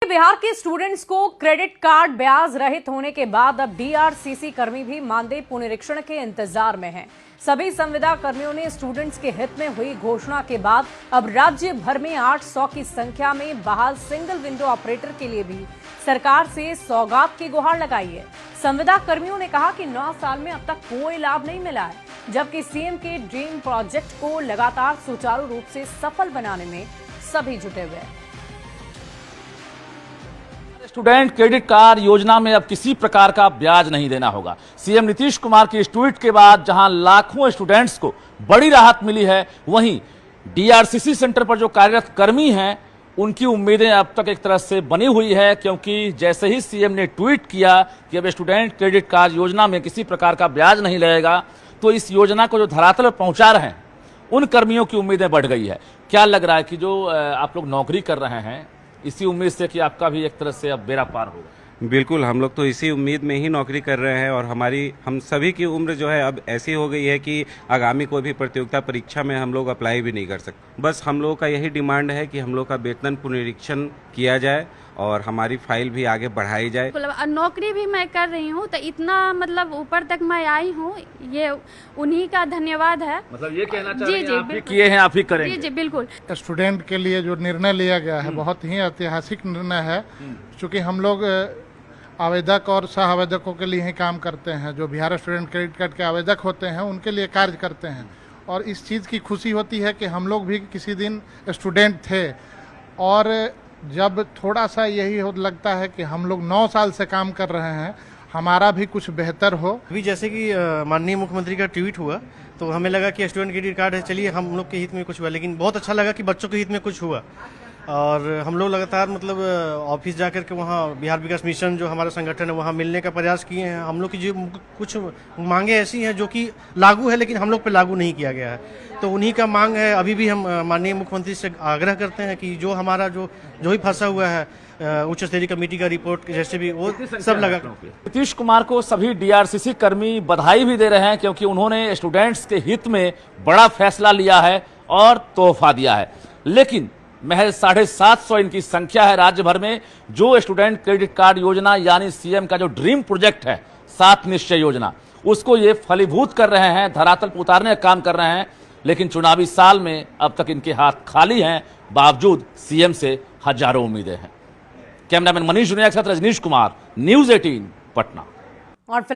बिहार के स्टूडेंट्स को credit card ब्याज रहित होने के बाद अब डीआरसीसी कर्मी भी मानदेय पुनरीक्षण के इंतजार में हैं। सभी संविदा कर्मियों ने स्टूडेंट्स के हित में हुई घोषणा के बाद अब राज्य भर में 800 की संख्या में बहाल सिंगल विंडो ऑपरेटर के लिए भी सरकार से सौगात की गुहार लगाई है। संविदा कर्मियों ने कहा कि 9 साल में अब तक कोई लाभ नहीं मिला है, जबकि सीएम के ड्रीम प्रोजेक्ट को लगातार सुचारू रूप से सफल बनाने में सभी जुटे हुए हैं। स्टूडेंट क्रेडिट कार्ड योजना में अब किसी प्रकार का ब्याज नहीं देना होगा। सीएम नीतीश कुमार के इस ट्वीट के बाद जहां लाखों स्टूडेंट्स को बड़ी राहत मिली है, वहीं डीआरसीसी सेंटर पर जो कार्यरत कर्मी हैं उनकी उम्मीदें अब तक एक तरह से बनी हुई है, क्योंकि जैसे ही सीएम ने ट्वीट किया कि अब स्टूडेंट क्रेडिट कार्ड योजना में किसी प्रकार का ब्याज नहीं लगेगा, तो इस योजना को जो धरातल पर पहुंचा रहे हैं उन कर्मियों की उम्मीदें बढ़ गई है। क्या लग रहा है कि जो आप लोग नौकरी कर रहे हैं इसी उम्मीद से कि आपका भी एक तरह से अब बेड़ा पार होगा? बिल्कुल, हम लोग तो इसी उम्मीद में ही नौकरी कर रहे हैं और हम सभी की उम्र जो है अब ऐसी हो गई है कि आगामी कोई भी प्रतियोगिता परीक्षा में हम लोग अप्लाई भी नहीं कर सकते। बस हम लोगों का यही डिमांड है कि हम लोग का वेतन पुनरीक्षण किया जाए और हमारी फाइल भी आगे बढ़ाई जाए। नौकरी भी मैं कर रही हूँ, तो इतना ऊपर तक मैं आई हूँ, ये उन्हीं का धन्यवाद है। ये कहना चाह रहे हैं आप ही किए हैं, आप ही करेंगे? जी बिल्कुल। स्टूडेंट के लिए जो निर्णय लिया गया है बहुत ही ऐतिहासिक निर्णय है, क्योंकि हम लोग आवेदक और सह आवेदकों के लिए ही काम करते हैं। जो बिहार स्टूडेंट क्रेडिट कार्ड के आवेदक होते हैं उनके लिए कार्य करते हैं, और इस चीज़ की खुशी होती है कि हम लोग भी किसी दिन स्टूडेंट थे, और जब थोड़ा सा यही लगता है कि हम लोग 9 साल से काम कर रहे हैं, हमारा भी कुछ बेहतर हो। अभी जैसे कि माननीय मुख्यमंत्री का ट्वीट हुआ तो हमें लगा कि स्टूडेंट क्रेडिट कार्ड है, चलिए हम लोग के हित में कुछ हुआ, लेकिन बहुत अच्छा लगा कि बच्चों के हित में कुछ हुआ। और हम लोग लगातार ऑफिस जाकर के वहाँ बिहार विकास मिशन जो हमारा संगठन है वहाँ मिलने का प्रयास किए हैं। हम लोग की जो कुछ मांगे ऐसी हैं जो कि लागू है लेकिन हम लोग पे लागू नहीं किया गया है, तो उन्हीं का मांग है। अभी भी हम माननीय मुख्यमंत्री से आग्रह करते हैं कि जो हमारा जो भी फंसा हुआ है उच्च स्तरीय कमेटी का रिपोर्ट जैसे भी वो सब लगा। नीतीश कुमार को सभी डीआरसीसी कर्मी बधाई भी दे रहे हैं, क्योंकि उन्होंने स्टूडेंट्स के हित में बड़ा फैसला लिया है और तोहफा दिया है। लेकिन महज 750 इनकी संख्या है राज्य भर में जो स्टूडेंट क्रेडिट कार्ड योजना यानी सीएम का जो ड्रीम प्रोजेक्ट है 7 निश्चय योजना, उसको ये फलीभूत कर रहे हैं, धरातल पर उतारने का काम कर रहे हैं। लेकिन चुनावी साल में अब तक इनके हाथ खाली हैं, बावजूद सीएम से हजारों उम्मीदें हैं। कैमरामैन मनीष जुनिया के साथ रजनीश कुमार, न्यूज़ 18 पटना।